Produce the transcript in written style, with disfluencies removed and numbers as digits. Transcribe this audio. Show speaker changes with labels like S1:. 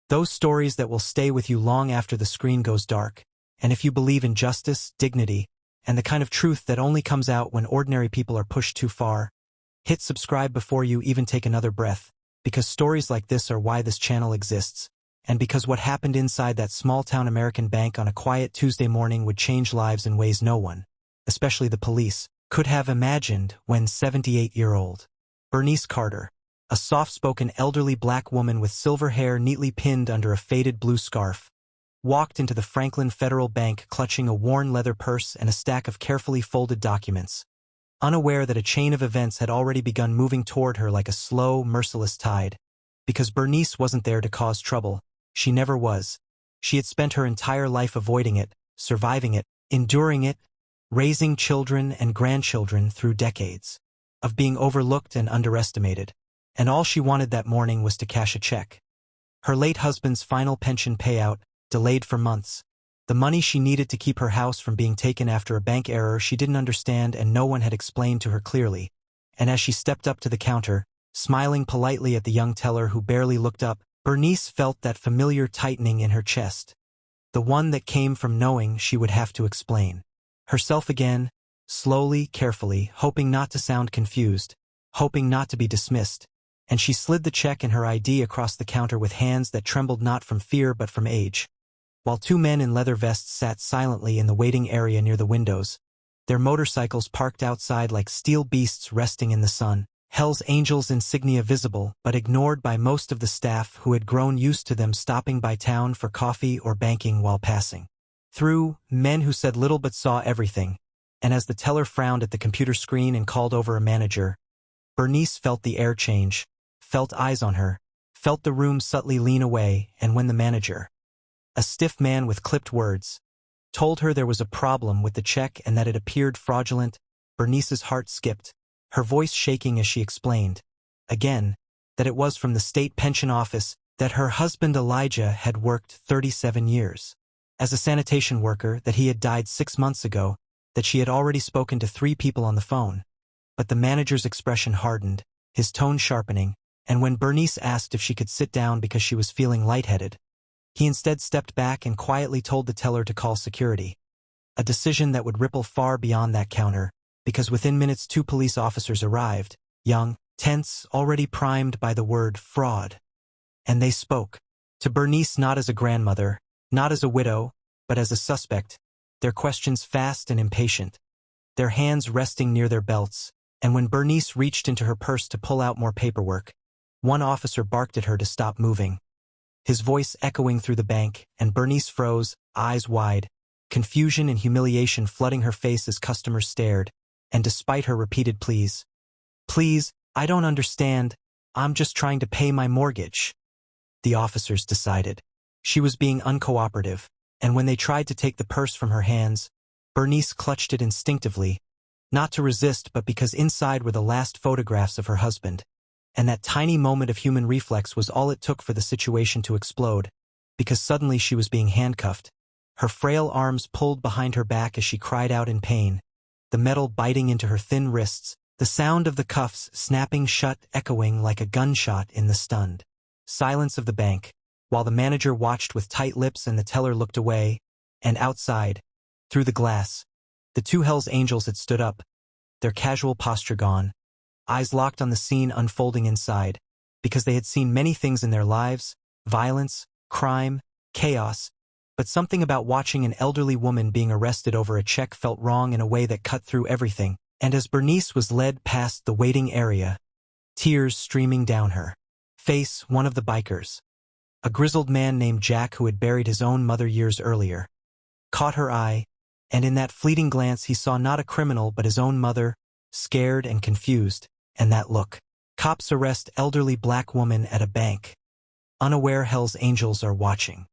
S1: Those stories that will stay with you long after the screen goes dark. And if you believe in justice, dignity, and the kind of truth that only comes out when ordinary people are pushed too far, hit subscribe before you even take another breath, because stories like this are why this channel exists, and because what happened inside that small-town American bank on a quiet Tuesday morning would change lives in ways no one, especially the police, could have imagined when 78-year-old Bernice Carter, a soft-spoken elderly black woman with silver hair neatly pinned under a faded blue scarf, walked into the Franklin Federal Bank clutching a worn leather purse and a stack of carefully folded documents, unaware that a chain of events had already begun moving toward her like a slow, merciless tide. Because Bernice wasn't there to cause trouble. She never was. She had spent her entire life avoiding it, surviving it, enduring it, raising children and grandchildren through decades of being overlooked and underestimated. And all she wanted that morning was to cash a check. Her late husband's final pension payout, delayed for months. The money she needed to keep her house from being taken after a bank error she didn't understand and no one had explained to her clearly. And as she stepped up to the counter, smiling politely at the young teller who barely looked up, Bernice felt that familiar tightening in her chest. The one that came from knowing she would have to explain herself again, slowly, carefully, hoping not to sound confused, hoping not to be dismissed. And she slid the check and her ID across the counter with hands that trembled not from fear but from age. While two men in leather vests sat silently in the waiting area near the windows, their motorcycles parked outside like steel beasts resting in the sun, Hell's Angels insignia visible but ignored by most of the staff who had grown used to them stopping by town for coffee or banking while passing through, men who said little but saw everything. And as the teller frowned at the computer screen and called over a manager, Bernice felt the air change, felt eyes on her, felt the room subtly lean away, and when the manager, a stiff man with clipped words, told her there was a problem with the check and that it appeared fraudulent, Bernice's heart skipped, her voice shaking as she explained, again, that it was from the state pension office, that her husband Elijah had worked 37 years as a sanitation worker, that he had died 6 months ago, that she had already spoken to 3 people on the phone. But the manager's expression hardened, his tone sharpening, and when Bernice asked if she could sit down because she was feeling lightheaded, he instead stepped back and quietly told the teller to call security. A decision that would ripple far beyond that counter, because within minutes 2 police officers arrived, young, tense, already primed by the word fraud. And they spoke to Bernice not as a grandmother, not as a widow, but as a suspect, their questions fast and impatient, their hands resting near their belts, and when Bernice reached into her purse to pull out more paperwork, one officer barked at her to stop moving. His voice echoing through the bank, and Bernice froze, eyes wide, confusion and humiliation flooding her face as customers stared, and despite her repeated pleas, "Please, I don't understand, I'm just trying to pay my mortgage," the officers decided. She was being uncooperative, and when they tried to take the purse from her hands, Bernice clutched it instinctively, not to resist but because inside were the last photographs of her husband. And that tiny moment of human reflex was all it took for the situation to explode, because suddenly she was being handcuffed, her frail arms pulled behind her back as she cried out in pain, the metal biting into her thin wrists, the sound of the cuffs snapping shut echoing like a gunshot in the stunned silence of the bank, while the manager watched with tight lips and the teller looked away, and outside, through the glass, the 2 Hell's Angels had stood up, their casual posture gone, eyes locked on the scene unfolding inside, because they had seen many things in their lives, violence, crime, chaos, but something about watching an elderly woman being arrested over a check felt wrong in a way that cut through everything, and as Bernice was led past the waiting area, tears streaming down her face, one of the bikers, a grizzled man named Jack who had buried his own mother years earlier, caught her eye, and in that fleeting glance he saw not a criminal but his own mother, scared and confused, and that look. Cops arrest elderly black woman at a bank. Unaware Hell's Angels are watching.